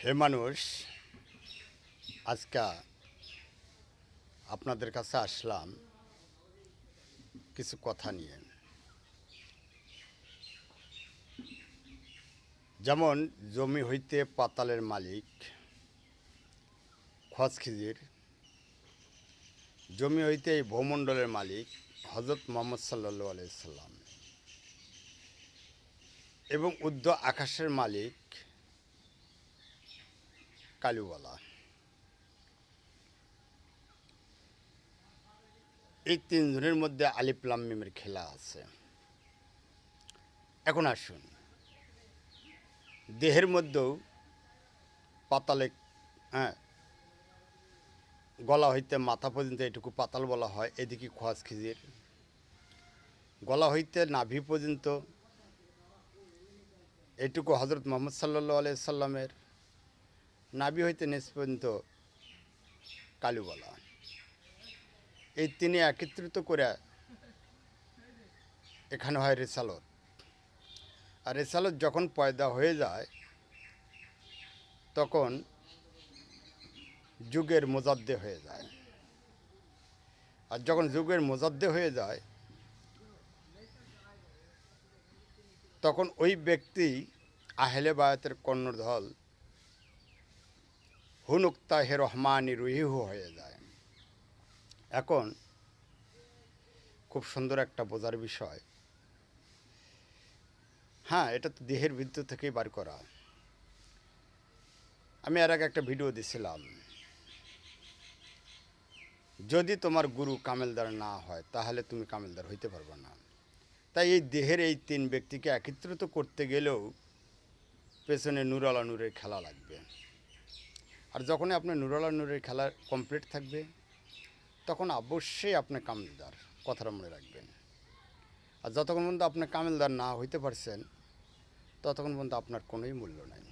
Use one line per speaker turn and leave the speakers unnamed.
হে মানুষ, আজকে আপনাদের কাছে আসলাম কিছু কথা নিয়ে। যেমন জমি হইতে পাতালের মালিক খোয়াজখিজির, জমি হইতে এই ভূমণ্ডলের মালিক হজরত মোহাম্মদ সাল্লাল্লাহু আলাইহি সাল্লাম এবং উর্ধ্ব আকাশের মালিক কালুওয়ালা। এই তিনজনের মধ্যে আলিফ লাম মিমের খেলা আছে। এখন আসুন, দেহের মধ্যেও পাতালে, হ্যাঁ, গলা হইতে মাথা পর্যন্ত এটুকু পাতাল বলা হয়, এদিকে খোয়াজখিজির। গলা হইতে নাভি পর্যন্ত এটুকু হজরত মোহাম্মদ সাল্লাল্লাহু আলাইহি সাল্লামের, নাভি হইতে নিচ পর্যন্ত কালুওয়ালা। এই তিনি একত্রিত করে এখানে হয় রেসালত। আর রেসালত যখন পয়দা হয়ে যায় তখন যুগের মোজাদ্দে হয়ে যায়। আর যখন যুগের মোজাদ্দে হয়ে যায় তখন ওই ব্যক্তি আহলে বায়াতের কর্ণধল হুনুক্তাহে রহমানি রুহিহু হয়ে যায়। এখন খুব সুন্দর একটা বোঝার বিষয়। হ্যাঁ, এটা তো দেহের ভিতর থেকেই বার করা। আমি এর আগে একটা ভিডিও দিছিলাম, যদি তোমার গুরু কামেলদার না হয় তাহলে তুমি কামেলদার হইতে পারবে না। তাই এই দেহের এই তিন ব্যক্তিকে একত্রিত করতে গেলেও পেছনে নূরালা নূরের খেলা লাগবে। আর যখনই আপনার নূরালা নূরের খেলা কমপ্লিট থাকবে তখন অবশ্যই আপনি কামেলদার, কথাটা মনে রাখবেন। আর যতক্ষণ পর্যন্ত আপনি কামেলদার না হইতে পারছেন ততক্ষণ পর্যন্ত আপনার কোনোই মূল্য নাই।